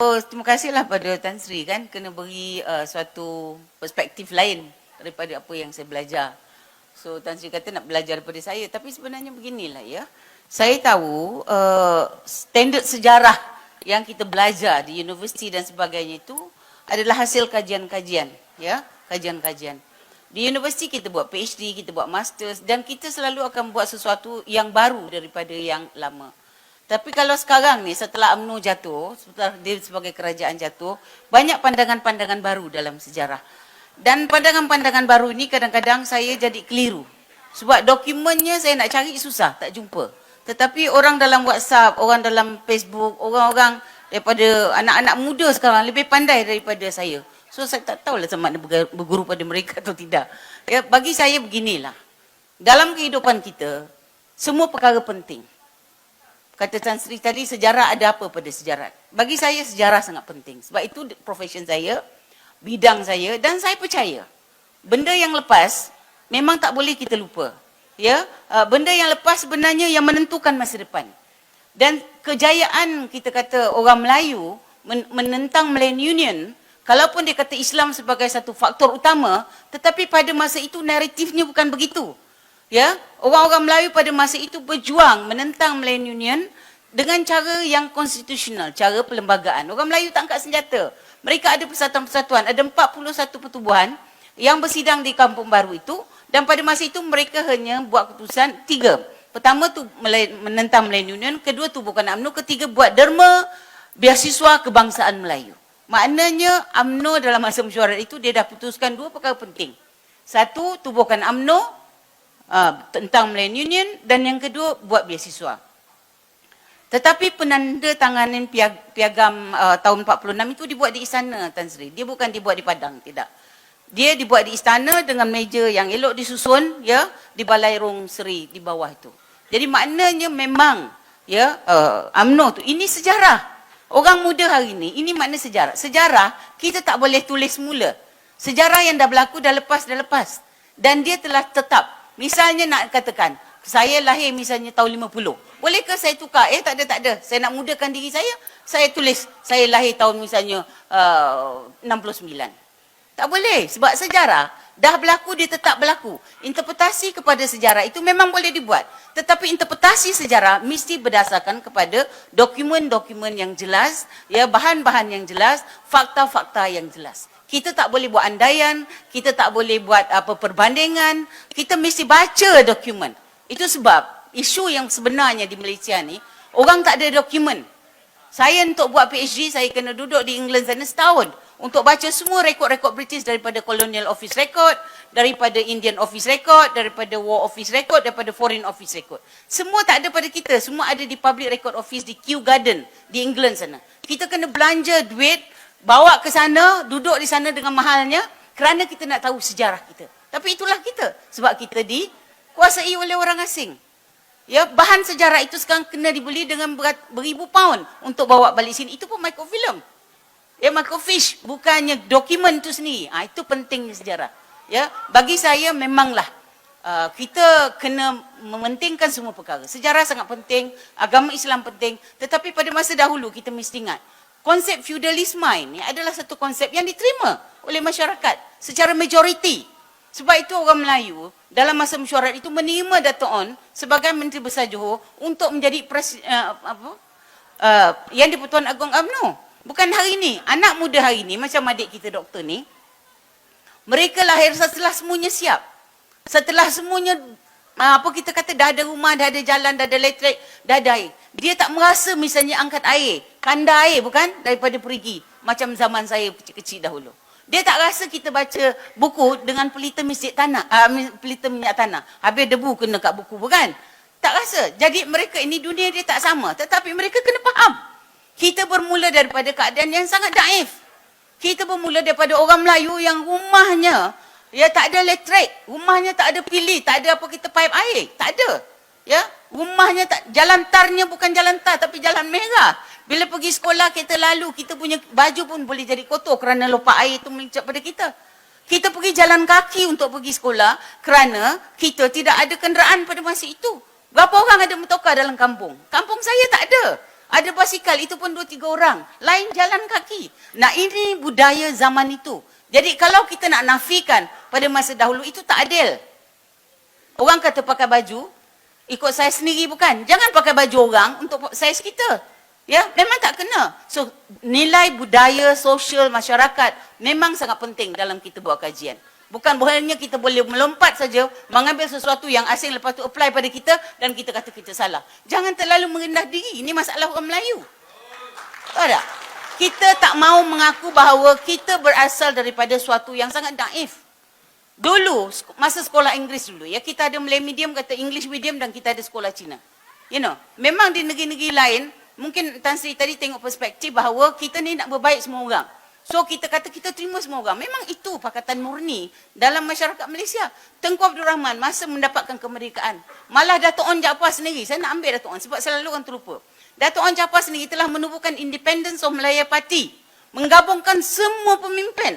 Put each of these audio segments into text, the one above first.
Oh, terima kasihlah pada Tan Sri kan kena beri suatu perspektif lain daripada apa yang saya belajar. So Tan Sri kata nak belajar daripada saya, tapi sebenarnya beginilah ya. Saya tahu standard sejarah yang kita belajar di universiti dan sebagainya itu adalah hasil kajian-kajian, ya, kajian-kajian. Di universiti kita buat PhD, kita buat masters dan kita selalu akan buat sesuatu yang baru daripada yang lama. Tapi kalau sekarang ni setelah UMNO jatuh, setelah dia sebagai kerajaan jatuh, banyak pandangan-pandangan baru dalam sejarah. Dan pandangan-pandangan baru ni kadang-kadang saya jadi keliru. Sebab dokumennya saya nak cari susah, tak jumpa. Tetapi orang dalam WhatsApp, orang dalam Facebook, orang-orang daripada anak-anak muda sekarang lebih pandai daripada saya. So saya tak tahulah sama ada berguru pada mereka atau tidak. Ya, bagi saya beginilah. Dalam kehidupan kita, semua perkara penting. Kata Tan Sri tadi, sejarah ada apa pada sejarah? Bagi saya sejarah sangat penting. Sebab itu profession saya, bidang saya dan saya percaya. Benda yang lepas memang tak boleh kita lupa. Ya, benda yang lepas sebenarnya yang menentukan masa depan. Dan kejayaan kita kata orang Melayu menentang Millennium, kalaupun dia kata Islam sebagai satu faktor utama, tetapi pada masa itu naratifnya bukan begitu. Ya, orang-orang Melayu pada masa itu berjuang menentang Millennium dengan cara yang konstitusional, cara perlembagaan. Orang Melayu tak angkat senjata. Mereka ada persatuan-persatuan, ada 41 pertubuhan yang bersidang di Kampung Baru itu dan pada masa itu mereka hanya buat keputusan 3. Pertama tu menentang Millennium, kedua tu bukan UMNO, ketiga buat derma beasiswa kebangsaan Melayu. Maknanya UMNO dalam masa mesyuarat itu dia dah putuskan 2 perkara penting. Satu, tubuhkan UMNO tentang Millennium dan yang kedua buat beasiswa. Tetapi penandatanganan piagam tahun 46 itu dibuat di istana Tan Sri. Dia bukan dibuat di Padang, tidak. Dia dibuat di istana dengan meja yang elok disusun ya di Balai Rong Seri di bawah itu. Jadi maknanya memang ya UMNO tu ini sejarah. Orang muda hari ini makna sejarah. Sejarah kita tak boleh tulis mula. Sejarah yang dah berlaku dah lepas. Dan dia telah tetap. Misalnya nak katakan, saya lahir misalnya tahun 50. Bolehkah saya tukar? Tak ada. Saya nak mudahkan diri saya tulis, saya lahir tahun misalnya 69. Tak boleh, sebab sejarah dah berlaku, dia tetap berlaku. Interpretasi kepada sejarah itu memang boleh dibuat. Tetapi interpretasi sejarah mesti berdasarkan kepada dokumen-dokumen yang jelas, ya, bahan-bahan yang jelas, fakta-fakta yang jelas. Kita tak boleh buat andaian, kita tak boleh buat perbandingan, kita mesti baca dokumen. Itu sebab isu yang sebenarnya di Malaysia ni, orang tak ada dokumen. Saya untuk buat PhD, saya kena duduk di England sana setahun untuk baca semua rekod-rekod British daripada Colonial Office Record, daripada Indian Office Record, daripada War Office Record, daripada Foreign Office Record. Semua tak ada pada kita, semua ada di Public Record Office di Kew Garden di England sana. Kita kena belanja duit, bawa ke sana, duduk di sana dengan mahalnya kerana kita nak tahu sejarah kita. Tapi itulah kita, sebab kita dikuasai oleh orang asing. Ya, bahan sejarah itu sekarang kena dibeli dengan beribu pound untuk bawa balik sini. Itu pun microfilm. Ya, microfiche, bukannya dokumen itu sendiri. Itu pentingnya sejarah. Ya, bagi saya memanglah kita kena mementingkan semua perkara. Sejarah sangat penting, agama Islam penting, tetapi pada masa dahulu kita mesti ingat konsep feudalisme ini adalah satu konsep yang diterima oleh masyarakat secara majoriti. Sebab itu orang Melayu dalam masa mesyuarat itu menerima Dato' On sebagai Menteri Besar Johor untuk menjadi yang di-Pertuan Agong UMNO. Bukan hari ini, anak muda hari ini macam adik kita doktor ni, mereka lahir setelah semuanya siap. Setelah semuanya kita kata dah ada rumah, dah ada jalan, dah ada elektrik, dah ada air. Dia tak merasa misalnya angkat air, kanda air bukan daripada perigi macam zaman saya kecil-kecil dahulu. Dia tak rasa kita baca buku dengan pelita pelita minyak tanah. Habis debu kena kat buku bukan? Tak rasa. Jadi mereka ini dunia dia tak sama, tetapi mereka kena faham. Kita bermula daripada keadaan yang sangat daif. Kita bermula daripada orang Melayu yang rumahnya tak ada elektrik, rumahnya tak ada pili, tak ada pipe air, tak ada. Ya, rumahnya jalan tarnya bukan jalan tar tapi jalan merah. Bila pergi sekolah kita lalu, kita punya baju pun boleh jadi kotor kerana lopak air itu melincap pada kita. Kita pergi jalan kaki untuk pergi sekolah kerana kita tidak ada kenderaan pada masa itu. Berapa orang ada motorkar dalam kampung? Kampung saya tak ada. Ada basikal, itu pun 2-3 orang. Lain jalan kaki. Nah, ini budaya zaman itu. Jadi kalau kita nak nafikan pada masa dahulu, itu tak adil. Orang kata pakai baju, ikut saiz sendiri bukan. Jangan pakai baju orang untuk saiz kita. Ya, memang tak kena. So, nilai budaya, sosial, masyarakat memang sangat penting dalam kita buat kajian. Bukan hanya kita boleh melompat saja, mengambil sesuatu yang asing lepas tu apply pada kita dan kita kata kita salah. Jangan terlalu merendah diri. Ini masalah orang Melayu. Tahu tak? Kita tak mau mengaku bahawa kita berasal daripada suatu yang sangat naif. Dulu, masa sekolah Inggeris dulu, ya, kita ada Malay medium, kata English medium dan kita ada sekolah Cina. You know, memang di negeri-negeri lain, mungkin Tan Sri tadi tengok perspektif bahawa kita ni nak berbaik semua orang. So kita kata kita terima semua orang. Memang itu pakatan murni dalam masyarakat Malaysia. Tengku Abdul Rahman masa mendapatkan kemerdekaan, malah Dato' Onn Jaafar sendiri, saya nak ambil Dato' Onn sebab selalu orang terlupa. Dato' Onn Jaafar sendiri telah menubuhkan Independence of Malaya Party, menggabungkan semua pemimpin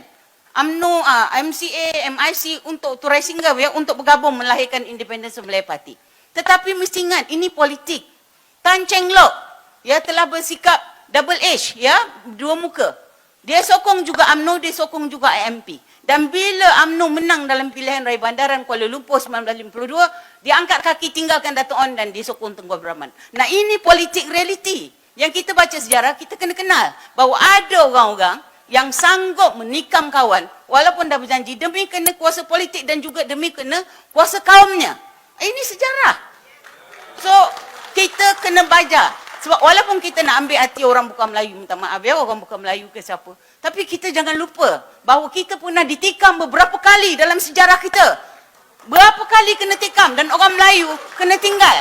UMNO, MCA, MIC untuk Turai Singgah, ya, untuk bergabung melahirkan Independence of Malaya Party. Tetapi mesti ingat, ini politik. Tan Cheng Lock, ya, telah bersikap double edge, ya, dua muka. Dia sokong juga UMNO, dia sokong juga AMP. Dan bila UMNO menang dalam pilihan raya bandaran Kuala Lumpur 1952, dia angkat kaki tinggalkan Dato' Onn dan dia sokong Tengku Abdul Rahman. Nah, ini politik reality. Yang kita baca sejarah, kita kena kenal bahawa ada orang-orang yang sanggup menikam kawan walaupun dah berjanji demi kena kuasa politik dan juga demi kena kuasa kaumnya. Ini sejarah. So, kita kena baca. Sebab walaupun kita nak ambil hati orang bukan Melayu, minta maaf ya, orang bukan Melayu ke siapa. Tapi kita jangan lupa bahawa kita pernah ditikam beberapa kali dalam sejarah kita. Berapa kali kena tikam dan orang Melayu kena tinggal.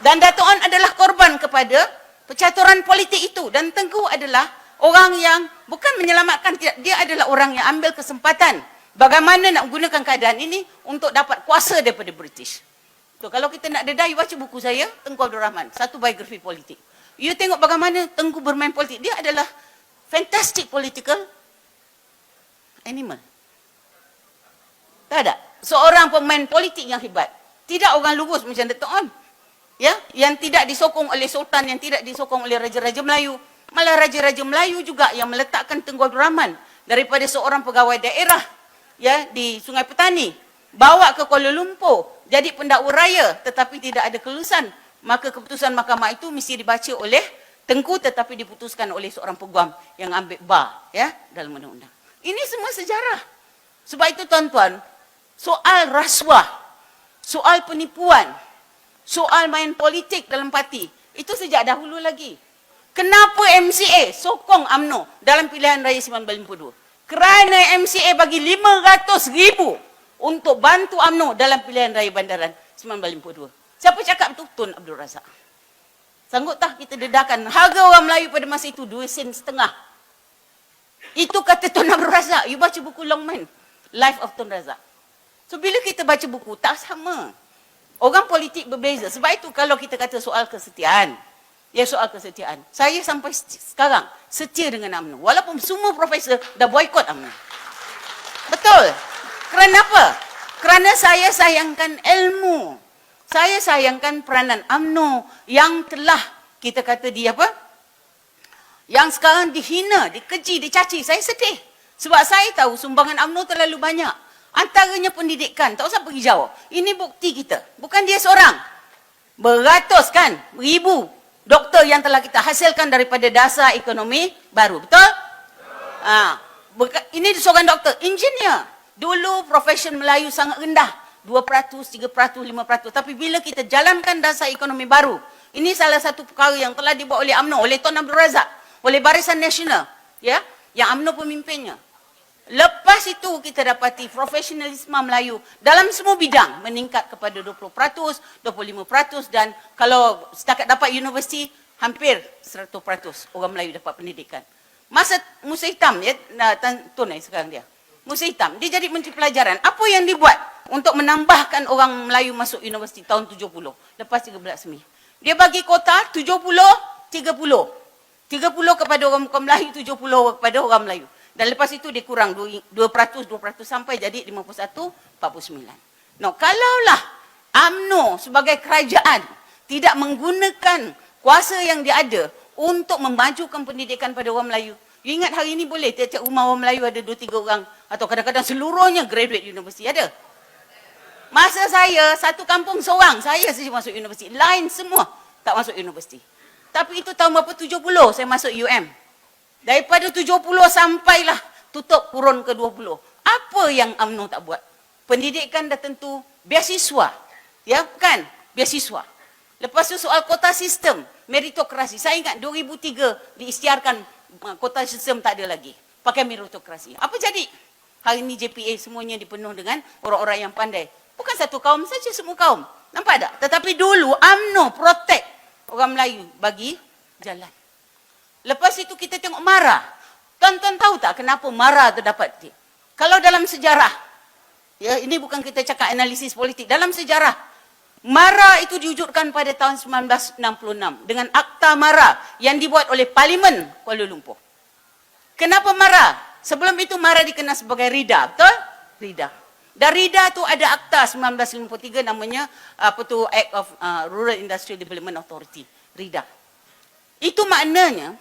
Dan Dato' Onn adalah korban kepada percaturan politik itu. Dan Tengku adalah orang yang bukan menyelamatkan, dia adalah orang yang ambil kesempatan bagaimana nak gunakan keadaan ini untuk dapat kuasa daripada British. So, kalau kita nak dedah, you baca buku saya, Tengku Abdul Rahman, satu biografi politik. You tengok bagaimana Tengku bermain politik. Dia adalah fantastic political animal. Tak ada. Seorang pemain politik yang hebat. Tidak orang lurus macam Dato' Onn. Ya, yang tidak disokong oleh Sultan, yang tidak disokong oleh Raja-Raja Melayu. Malah Raja-Raja Melayu juga yang meletakkan Tengku Abdul Rahman daripada seorang pegawai daerah, ya, di Sungai Petani, bawa ke Kuala Lumpur jadi pendakwa raya tetapi tidak ada kelulusan. Maka keputusan mahkamah itu mesti dibaca oleh Tengku tetapi diputuskan oleh seorang peguam yang ambil bar, ya, dalam undang-undang. Ini semua sejarah. Sebab itu tuan-tuan, soal rasuah, soal penipuan, soal main politik dalam parti, itu sejak dahulu lagi. Kenapa MCA sokong UMNO dalam pilihan raya 1952? Kerana MCA bagi 500,000 untuk bantu UMNO dalam pilihan raya bandaran 1952. Siapa cakap tu? Tun Abdul Razak. Sanggup tak kita dedahkan harga orang Melayu pada masa itu 2 sen setengah? Itu kata Tun Abdul Razak. You baca buku Longman, Life of Tun Razak. So bila kita baca buku, tak sama. Orang politik berbeza. Sebab itu kalau kita kata soal kesetiaan, ya, soal kesetiaan, saya sampai sekarang setia dengan UMNO. Walaupun semua profesor dah boykot UMNO. Betul. Kerana apa? Kerana saya sayangkan ilmu. Saya sayangkan peranan UMNO yang telah, kita kata dia apa? Yang sekarang dihina, dikeji, dicaci. Saya sedih. Sebab saya tahu sumbangan UMNO terlalu banyak. Antaranya pendidikan. Tak usah pergi jauh. Ini bukti kita. Bukan dia seorang. Beratus kan, ribu doktor yang telah kita hasilkan daripada dasar ekonomi baru. Betul? Ini seorang doktor, engineer. Dulu profesion Melayu sangat rendah. 2%, 3%, 5%. Tapi bila kita jalankan dasar ekonomi baru, ini salah satu perkara yang telah dibuat oleh UMNO, oleh Tun Abdul Razak, oleh Barisan Nasional, ya, yang UMNO pemimpinnya. Lepas itu kita dapati profesionalisme Melayu dalam semua bidang meningkat kepada 20%, 25% dan kalau setakat dapat universiti, hampir 100% orang Melayu dapat pendidikan. Masa Musa Hitam, ya, Tun sekarang dia. Musa Hitam, dia jadi Menteri Pelajaran. Apa yang dibuat untuk menambahkan orang Melayu masuk universiti tahun 70, lepas 13 Mei? Dia bagi kota 70, 30. 30 kepada orang bukan Melayu, 70 kepada orang Melayu. Dan lepas itu dia kurang 2% sampai jadi 51, 49. Nah, kalaulah UMNO sebagai kerajaan tidak menggunakan kuasa yang dia ada untuk memajukan pendidikan pada orang Melayu. You ingat hari ini boleh tiap-tiap rumah orang Melayu ada 2-3 orang atau kadang-kadang seluruhnya graduate universiti, ada? Masa saya, satu kampung seorang, saya saja masuk universiti. Lain semua tak masuk universiti. Tapi itu tahun berapa? 70 saya masuk UM. Daripada 70 sampailah tutup kurun ke 20. Apa yang UMNO tak buat? Pendidikan dah tentu beasiswa. Ya, kan? Beasiswa. Lepas tu soal kota sistem, meritokrasi. Saya ingat 2003 diisytiharkan kota sistem tak ada lagi. Pakai meritokrasi. Apa jadi? Hari ini JPA semuanya dipenuh dengan orang-orang yang pandai. Bukan satu kaum saja, semua kaum. Nampak tak? Tetapi dulu UMNO protect orang Melayu bagi jalan. Lepas itu kita tengok MARA. Tuan-tuan tahu tak kenapa MARA tu dapat? Kalau dalam sejarah, ya ini bukan kita cakap analisis politik. Dalam sejarah, MARA itu diwujudkan pada tahun 1966 dengan Akta MARA yang dibuat oleh Parlimen Kuala Lumpur. Kenapa MARA? Sebelum itu MARA dikenal sebagai RIDA, betul? RIDA. Dan RIDA tu ada Akta 1953 namanya apa tu Act of Rural Industrial Development Authority, RIDA. Itu maknanya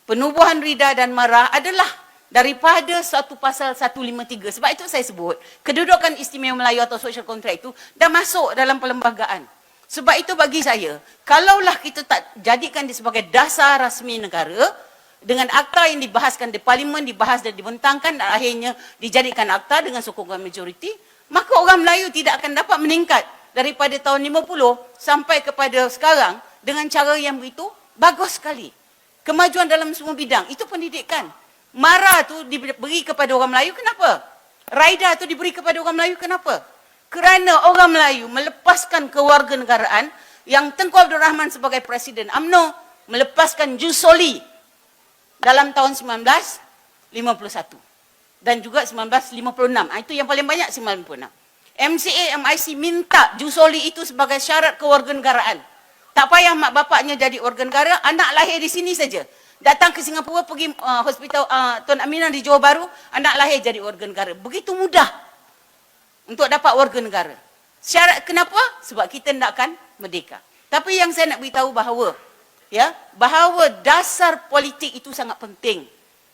penubuhan RIDA dan MARA adalah daripada suatu pasal 153. Sebab itu saya sebut, kedudukan istimewa Melayu atau social contract itu dah masuk dalam perlembagaan. Sebab itu bagi saya, kalaulah kita tak jadikan dia sebagai dasar rasmi negara, dengan akta yang dibahaskan di Parlimen, dibahas dan dibentangkan, dan akhirnya dijadikan akta dengan sokongan majoriti, maka orang Melayu tidak akan dapat meningkat daripada tahun 50 sampai kepada sekarang dengan cara yang begitu bagus sekali. Kemajuan dalam semua bidang, itu pendidikan. MARA tu diberi kepada orang Melayu, kenapa? RIDA tu diberi kepada orang Melayu, kenapa? Kerana orang Melayu melepaskan kewarganegaraan yang Tengku Abdul Rahman sebagai Presiden UMNO melepaskan jus soli dalam tahun 1951 dan juga 1956. Itu yang paling banyak 1956. MCA, MIC minta jus soli itu sebagai syarat kewarganegaraan. Tak payah mak bapaknya jadi warga negara, anak lahir di sini saja. Datang ke Singapura, pergi hospital Tuan Aminah di Johor Bahru, anak lahir jadi warga negara. Begitu mudah untuk dapat warga negara. Syarat kenapa? Sebab kita nakkan merdeka. Tapi yang saya nak beritahu bahawa bahawa dasar politik itu sangat penting.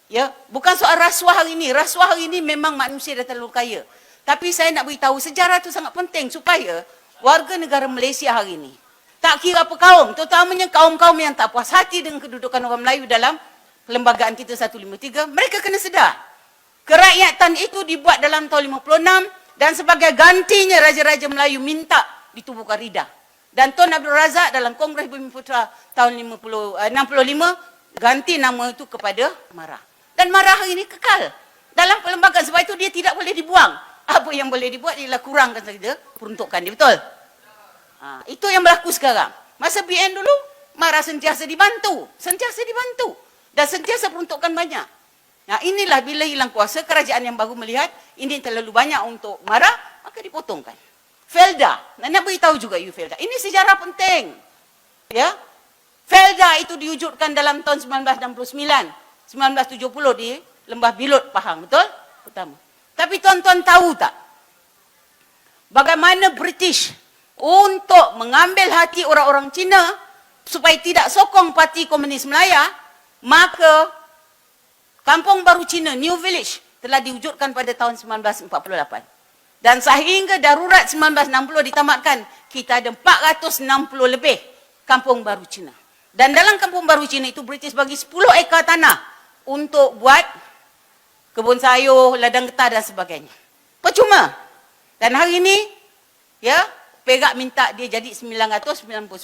Ya, bukan soal rasuah hari ini. Rasuah hari ini memang manusia dah terlalu kaya. Tapi saya nak beritahu sejarah itu sangat penting supaya warga negara Malaysia hari ini, tak kira apa kaum, terutamanya kaum-kaum yang tak puas hati dengan kedudukan orang Melayu dalam perlembagaan kita 153, mereka kena sedar. Kerakyatan itu dibuat dalam tahun 56 dan sebagai gantinya Raja-Raja Melayu minta ditubuhkan RIDA. Dan Tun Abdul Razak dalam Kongres Bumi Putera tahun 65 ganti nama itu kepada MARA. Dan MARA hari ini kekal dalam perlembagaan, sebab itu dia tidak boleh dibuang. Apa yang boleh dibuat ialah kurangkan saja peruntukan dia, betul? Itu yang berlaku sekarang. Masa BN dulu, MARA sentiasa dibantu. Sentiasa dibantu. Dan sentiasa peruntukan banyak. Nah, inilah bila hilang kuasa, kerajaan yang baru melihat ini terlalu banyak untuk MARA, maka dipotongkan. Felda. Nak beritahu juga you Felda. Ini sejarah penting. Ya. Felda itu diwujudkan dalam tahun 1969. 1970 di Lembah Bilot, Pahang. Betul? Pertama. Tapi tuan-tuan tahu tak? Bagaimana British untuk mengambil hati orang-orang Cina supaya tidak sokong Parti Komunis Melaya, maka Kampung Baru Cina, New Village, telah diwujudkan pada tahun 1948. Dan sehingga darurat 1960 ditamatkan, kita ada 460 lebih Kampung Baru Cina. Dan dalam Kampung Baru Cina itu British bagi 10 ekar tanah untuk buat kebun sayur, ladang getah dan sebagainya. Percuma. Dan hari ini, Perak minta dia jadi 999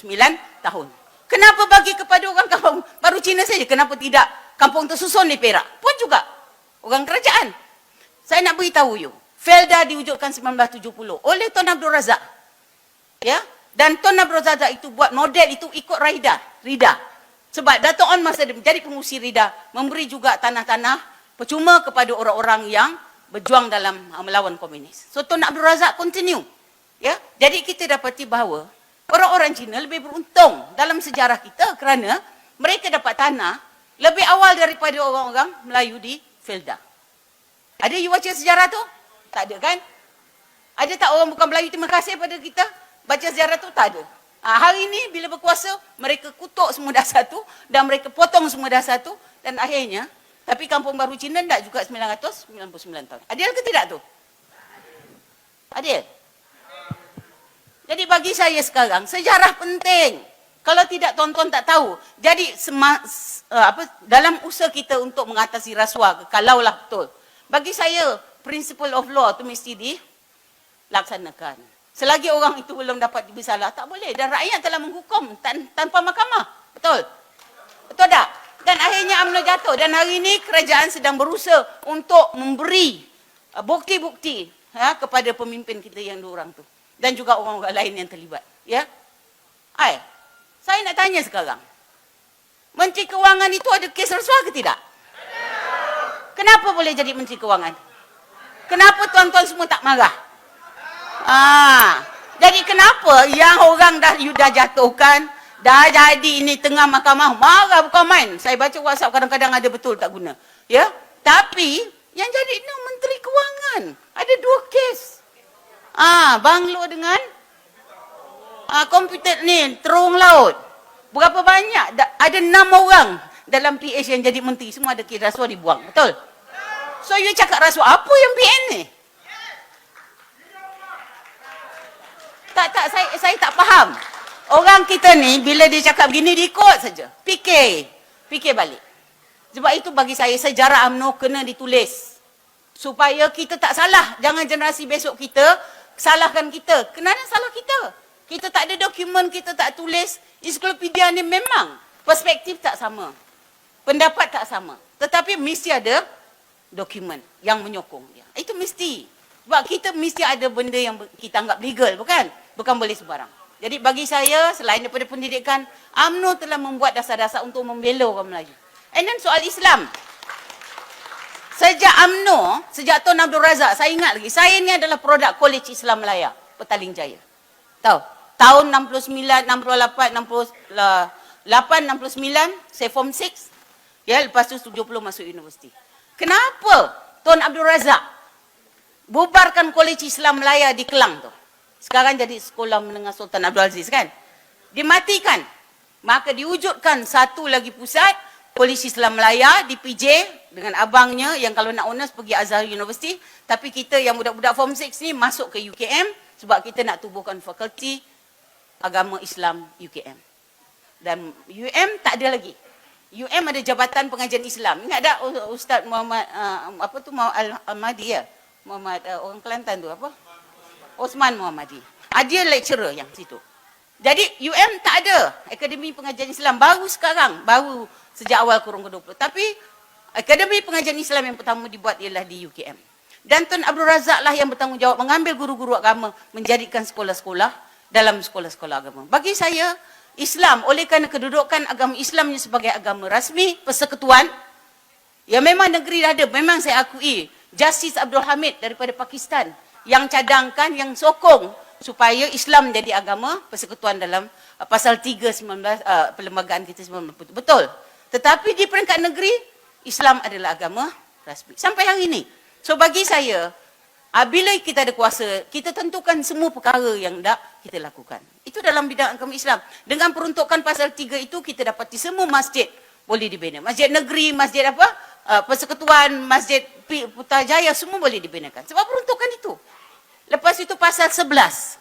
tahun. Kenapa bagi kepada orang Kampung Baru Cina saja? Kenapa tidak kampung tersusun di Perak? Pun juga orang kerajaan. Saya nak beritahu you, Felda diwujudkan 1970 oleh Tun Abdul Razak. Ya? Dan Tun Abdul Razak itu buat model itu ikut RIDA. Sebab Dato' On masa dia menjadi pengurusi RIDA, memberi juga tanah-tanah percuma kepada orang-orang yang berjuang dalam melawan komunis. So Tun Abdul Razak continue. Ya, jadi kita dapati bahawa orang-orang Cina lebih beruntung dalam sejarah kita kerana mereka dapat tanah lebih awal daripada orang-orang Melayu di Felda. Ada you baca sejarah tu? Tak ada kan? Ada tak orang bukan Melayu terima kasih pada kita? Baca sejarah tu? Tak ada. Hari ini bila berkuasa, mereka kutuk semua dah satu dan mereka potong semua dah satu dan akhirnya, tapi Kampung Baru Cina tak juga 999 tahun. Adil ke tidak tu? Adil? Jadi bagi saya sekarang, sejarah penting. Kalau tidak tuan-tuan tak tahu. Jadi dalam usaha kita untuk mengatasi rasuah, kalaulah betul. Bagi saya, principle of law itu mesti dilaksanakan. Selagi orang itu belum dapat bersalah, tak boleh. Dan rakyat telah menghukum tanpa mahkamah. Betul? Betul tak? Dan akhirnya UMNO jatuh. Dan hari ini kerajaan sedang berusaha untuk memberi bukti-bukti kepada pemimpin kita yang dua orang tu. Dan juga orang-orang lain yang terlibat. Ya? Saya nak tanya sekarang. Menteri Kewangan itu ada kes rasuah ke tidak? Kenapa boleh jadi Menteri Kewangan? Kenapa tuan-tuan semua tak marah? Jadi kenapa yang orang dah jatuhkan, dah jadi ini tengah mahkamah, marah bukan main. Saya baca WhatsApp kadang-kadang ada betul tak guna. Ya? Tapi yang jadi ini Menteri Kewangan. Ada 2 kes. Banglo dengan komputer ni, terung laut. Berapa banyak? Ada 6 orang dalam PH yang jadi menteri. Semua ada kes rasuah dibuang. Betul? So, you cakap rasuah apa yang PN ni? Tak, saya tak faham. Orang kita ni, bila dia cakap begini, dia ikut saja. Fikir balik. Sebab itu bagi saya, sejarah UMNO kena ditulis. Supaya kita tak salah. Jangan generasi besok kita salahkan kita. Kenapa salah kita? Kita tak ada dokumen, kita tak tulis. Ensiklopedia ni memang perspektif tak sama. Pendapat tak sama. Tetapi mesti ada dokumen yang menyokong dia. Itu mesti. Sebab kita mesti ada benda yang kita anggap legal, bukan? Bukan boleh sembarang. Jadi bagi saya, selain daripada pendidikan, UMNO telah membuat dasar-dasar untuk membela orang Melayu. And then soal Islam. Sejak UMNO, sejak Tun Abdul Razak, saya ingat lagi, saya ni adalah produk Kolej Islam Melaya, Petaling Jaya. Tahu? Tahun 69, 68, 68, 69, saya form 6. Ya, lepas tu 70 masuk universiti. Kenapa Tun Abdul Razak bubarkan Kolej Islam Melaya di Kelang tu? Sekarang jadi Sekolah Menengah Sultan Abdul Aziz kan? Dimatikan. Maka diwujudkan satu lagi pusat, Kolej Islam Melaya di PJ dengan abangnya yang kalau nak honors pergi Azhar University. Tapi kita yang budak-budak form 6 ni masuk ke UKM sebab kita nak tubuhkan fakulti Agama Islam UKM. Dan UM tak ada lagi. UM ada Jabatan Pengajian Islam. Ingat tak Ustaz Muhammad Al-Ahmadi ya? Muhammad orang Kelantan tu apa? Osman Muhammadi. Dia lecturer yang situ. Jadi UM tak ada Akademi Pengajian Islam. Baru sekarang, baru sejak awal kurun ke-20. Tapi Akademi Pengajian Islam yang pertama dibuat ialah di UKM. Dan Tun Abdul Razak lah yang bertanggungjawab mengambil guru-guru agama, menjadikan sekolah-sekolah dalam sekolah-sekolah agama. Bagi saya, Islam oleh kerana kedudukan agama Islamnya sebagai agama rasmi, persekutuan, ya memang negeri dah ada, memang saya akui. Justice Abdul Hamid daripada Pakistan, yang cadangkan, yang sokong supaya Islam menjadi agama persekutuan dalam pasal 3 perlembagaan kita 90. Betul. Tetapi di peringkat negeri, Islam adalah agama rasmi. Sampai hari ini. So bagi saya, bila kita ada kuasa, kita tentukan semua perkara yang tak kita lakukan. Itu dalam bidang agama Islam. Dengan peruntukan pasal 3 itu, kita dapati semua masjid boleh dibina. Masjid negeri, masjid persekutuan, masjid Putrajaya, semua boleh dibinakan. Sebab peruntukan itu. Lepas itu pasal 11.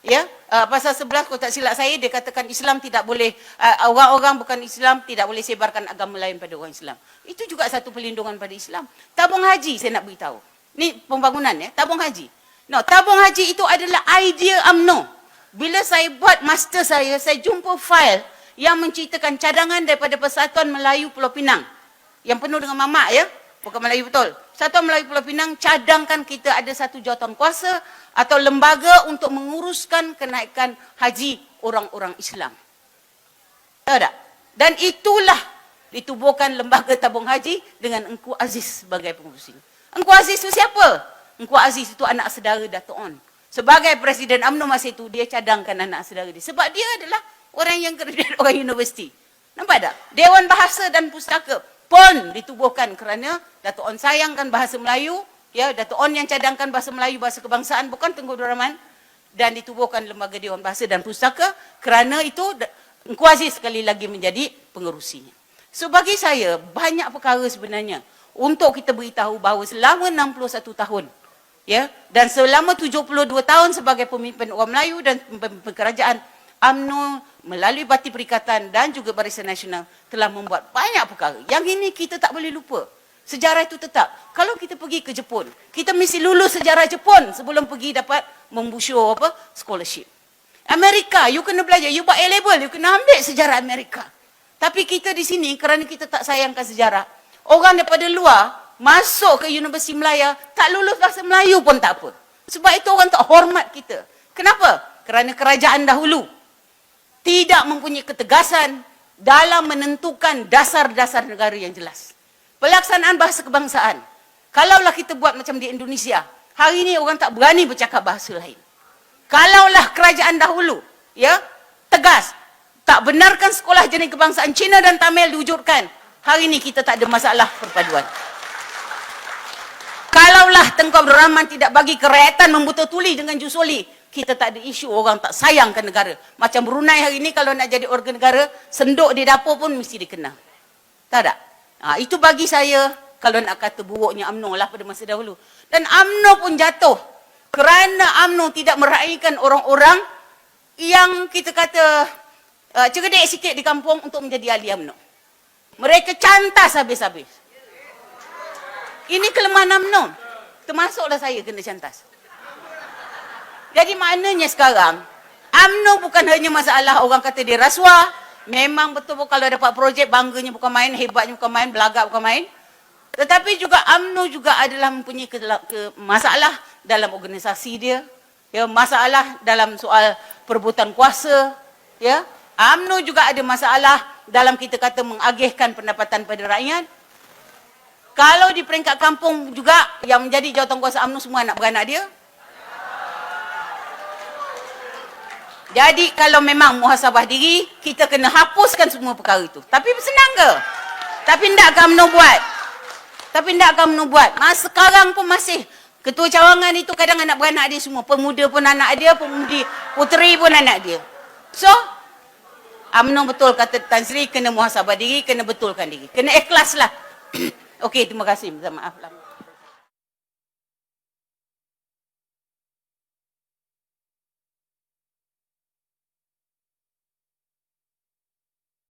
Ya, pasal 11 kalau tak silap saya, dia katakan Islam tidak boleh, orang-orang bukan Islam tidak boleh sebarkan agama lain pada orang Islam. Itu juga satu perlindungan pada Islam. Tabung haji saya nak beritahu. Ni pembangunan ya, tabung haji. No, tabung haji itu adalah idea UMNO. Bila saya buat master saya jumpa file yang menceritakan cadangan daripada Persatuan Melayu Pulau Pinang. Yang penuh dengan mamak ya, bukan Melayu betul. Persatuan Melayu Pulau Pinang cadangkan kita ada satu jawatan kuasa atau lembaga untuk menguruskan kenaikan haji orang-orang Islam. Tahu tak? Dan itulah ditubuhkan lembaga tabung haji dengan Engku Aziz sebagai pengurusnya. Engku Aziz itu siapa? Engku Aziz itu anak saudara Dato' On. Sebagai Presiden UMNO masa itu, dia cadangkan anak saudara dia. Sebab dia adalah orang yang graduate orang universiti. Nampak tak? Dewan Bahasa dan Pustaka pun ditubuhkan kerana Dato' On sayangkan bahasa Melayu. Ya, Dato' On yang cadangkan bahasa Melayu, bahasa kebangsaan, bukan Tengku Abdul Rahman. dan ditubuhkan lembaga Dewan Bahasa dan Pustaka kerana itu Engku Aziz sekali lagi menjadi pengerusinya. So bagi saya banyak perkara sebenarnya untuk kita beritahu bahawa selama 61 tahun ya dan selama 72 tahun sebagai pemimpin orang Melayu dan pemimpin kerajaan, UMNO melalui Parti Perikatan dan juga Barisan Nasional telah membuat banyak perkara. Yang ini kita tak boleh lupa. Sejarah itu tetap. Kalau kita pergi ke Jepun, kita mesti lulus sejarah Jepun sebelum pergi dapat membusur scholarship. Amerika, you kena belajar, you buat A-level, you kena ambil sejarah Amerika. Tapi kita di sini, kerana kita tak sayangkan sejarah, orang daripada luar masuk ke Universiti Melaya, tak lulus bahasa Melayu pun tak apa. Sebab itu orang tak hormat kita. Kenapa? Kerana kerajaan dahulu tidak mempunyai ketegasan dalam menentukan dasar-dasar negara yang jelas. Pelaksanaan bahasa kebangsaan. Kalaulah kita buat macam di Indonesia, hari ini orang tak berani bercakap bahasa lain. Kalaulah kerajaan dahulu, ya, tegas, tak benarkan sekolah jenis kebangsaan Cina dan Tamil diwujudkan, hari ini kita tak ada masalah perpaduan. Kalaulah Tengku Abdul Rahman tidak bagi kerakyatan membuta tuli dengan Jusoli, kita tak ada isu orang tak sayangkan negara. Macam Brunei hari ini kalau nak jadi organ negara, senduk di dapur pun mesti dikenal. Tak ada? Itu bagi saya, kalau nak kata buruknya UMNO lah pada masa dahulu. Dan UMNO pun jatuh kerana UMNO tidak meraihkan orang-orang yang kita kata cerdik sikit di kampung untuk menjadi ahli UMNO. Mereka cantas habis-habis. Ini kelemahan UMNO. Termasuklah saya kena cantas. Jadi maknanya sekarang, UMNO bukan hanya masalah orang kata dia rasuah. Memang betul kalau dapat projek, bangganya bukan main, hebatnya bukan main, belagak bukan main. Tetapi juga UMNO juga adalah mempunyai masalah dalam organisasi dia. Ya, masalah dalam soal perebutan kuasa. Ya, UMNO juga ada masalah dalam kita kata mengagihkan pendapatan pada rakyat. Kalau di peringkat kampung juga, yang menjadi jawatankuasa UMNO semua anak beranak dia. Jadi kalau memang muhasabah diri, kita kena hapuskan semua perkara itu. Tapi senang ke? Tapi tidak UMNO buat. Tapi tidak UMNO buat. Masa sekarang pun masih ketua cawangan itu kadang anak beranak dia semua. Pemuda pun anak dia, pemudi puteri pun anak dia. So, UMNO betul kata Tan Sri, kena muhasabah diri, kena betulkan diri. Kena ikhlas lah. Okey, terima kasih. Minta maaf lah.